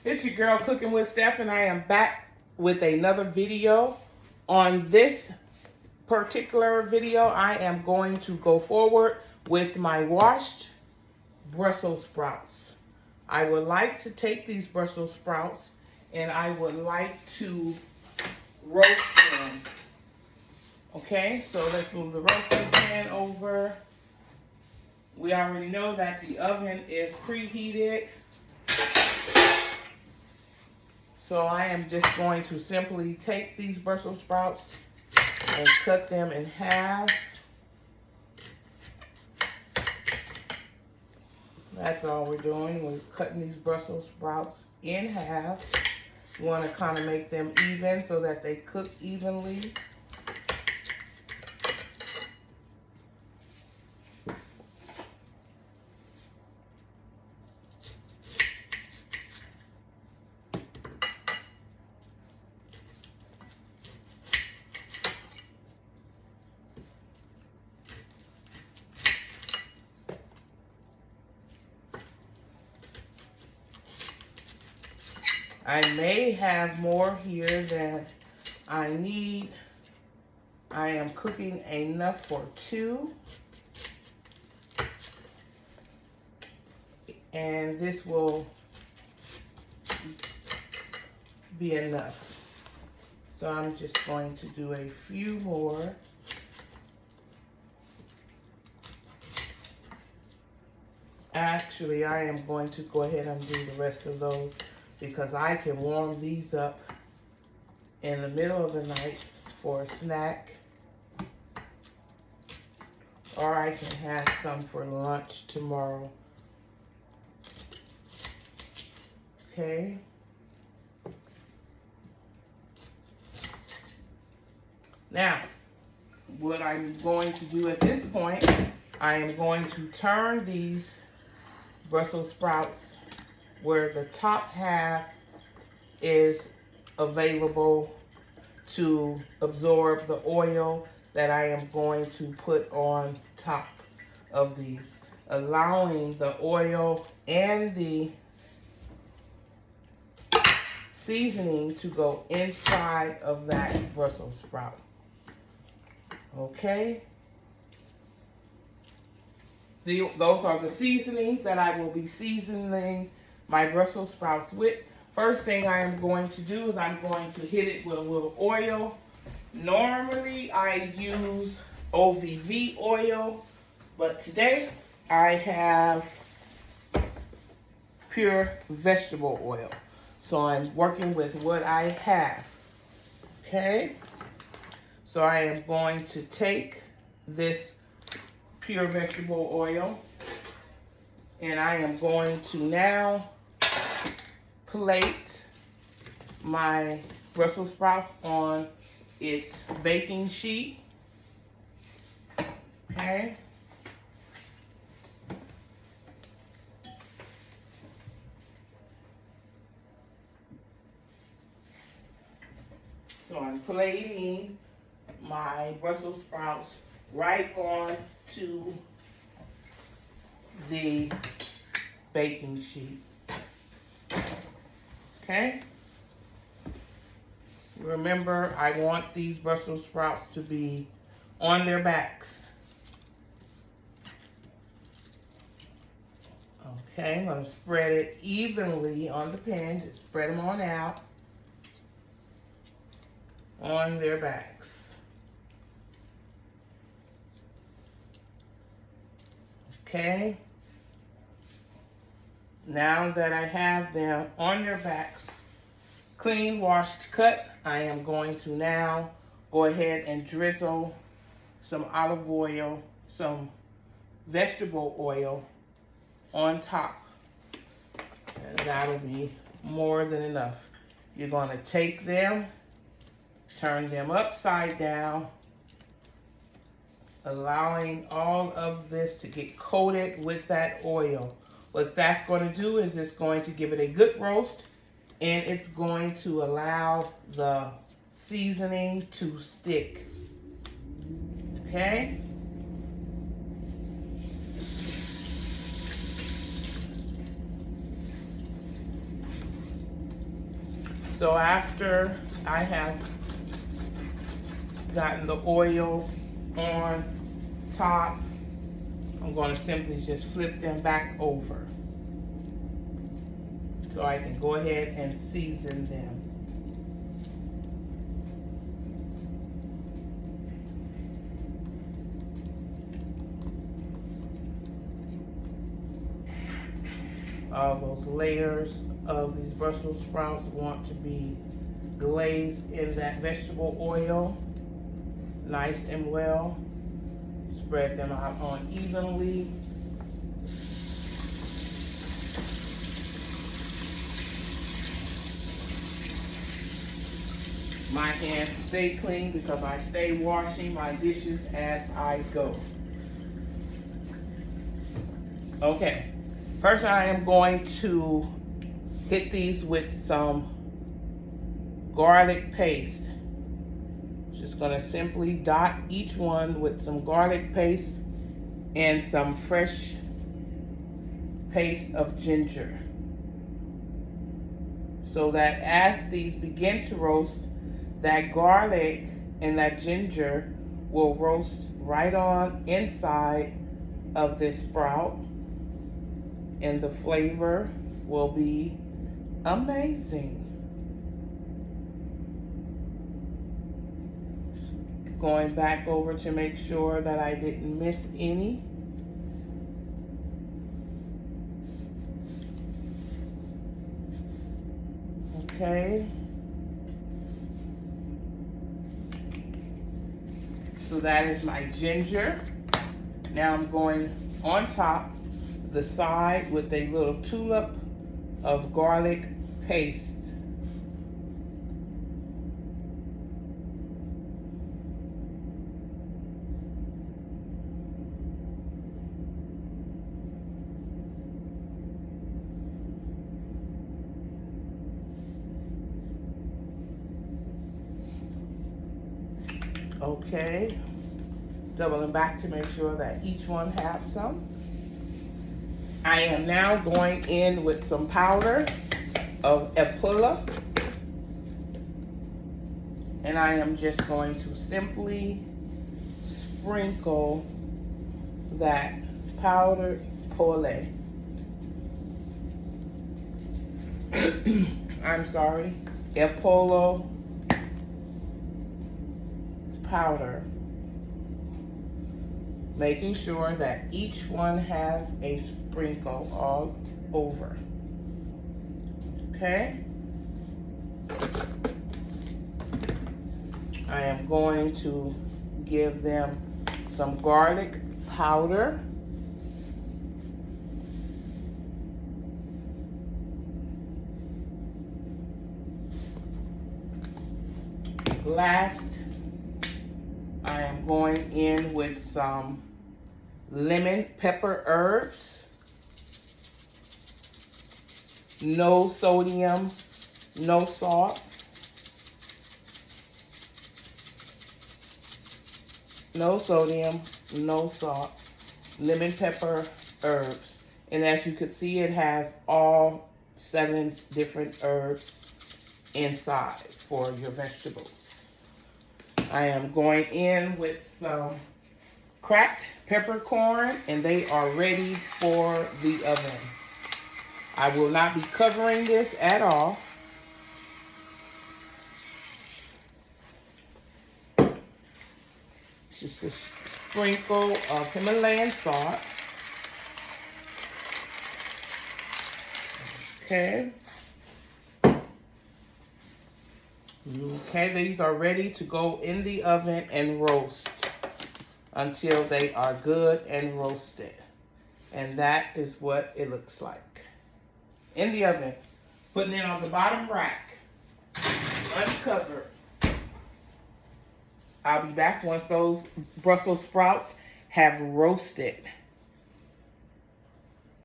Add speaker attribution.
Speaker 1: It's your girl Cooking with Steph, and I am back with another video. On this particular video, I am going to go forward with my washed Brussels sprouts. I would like to take these Brussels sprouts and I would like to roast them. Okay, so let's move the roasting pan over. We already know that the oven is preheated. So I am just going to simply take these Brussels sprouts and cut them in half. That's all we're doing. We're cutting these Brussels sprouts in half. You want to kind of make them even so that they cook evenly. I may have more here than I need. I am cooking enough for 2. And this will be enough. So I'm just going to do a few more. Actually, I am going to go ahead and do the rest of those, because I can warm these up in the middle of the night for a snack. Or I can have some for lunch tomorrow. Okay. Now, what I'm going to do at this point, I am going to turn these Brussels sprouts where the top half is available to absorb the oil that I am going to put on top of these, allowing the oil and the seasoning to go inside of that Brussels sprout. Okay? Those are the seasonings that I will be seasoning my Brussels sprouts with. First thing I am going to do is I'm going to hit it with a little oil. Normally I use OVV oil, but today I have pure vegetable oil. So I'm working with what I have. Okay? So I am going to take this pure vegetable oil and I am going to now plate my Brussels sprouts on its baking sheet. Okay. So I'm plating my Brussels sprouts right on to the baking sheet. Okay? Remember, I want these Brussels sprouts to be on their backs. Okay, I'm going to spread it evenly on the pan. Just spread them on out on their backs. Okay. Now that I have them on their backs, clean, washed, cut, I am going to now go ahead and drizzle some olive oil, some vegetable oil on top. And that'll be more than enough. You're going to take them, turn them upside down, allowing all of this to get coated with that oil. What that's going to do is it's going to give it a good roast, and it's going to allow the seasoning to stick. Okay? So after I have gotten the oil on top, I'm going to simply just flip them back over so I can go ahead and season them. All those layers of these Brussels sprouts want to be glazed in that vegetable oil, nice and well. Spread them out unevenly. My hands stay clean because I stay washing my dishes as I go. Okay, first I am going to hit these with some garlic paste. Just gonna simply dot each one with some garlic paste and some fresh paste of ginger, so that as these begin to roast, that garlic and that ginger will roast right on inside of this sprout, and the flavor will be amazing. Going back over to make sure that I didn't miss any. Okay. So that is my ginger. Now I'm going on top, the side with a little tulip of garlic paste. Okay, doubling back to make sure that each one has some. I am now going in with some powder of epula, and I am just going to simply sprinkle that powdered pole. I'm sorry, epolo powder, making sure that each one has a sprinkle all over. Okay, I am going to give them some garlic powder. Last, I am going in with some lemon pepper herbs. No sodium, no salt. No sodium, no salt. Lemon pepper herbs. And as you can see, it has all 7 different herbs inside for your vegetables. I am going in with some cracked peppercorn, and they are ready for the oven. I will not be covering this at all. Just a sprinkle of Himalayan salt. Okay. Okay, these are ready to go in the oven and roast until they are good and roasted. And that is what it looks like. In the oven, putting it on the bottom rack, uncovered. I'll be back once those Brussels sprouts have roasted.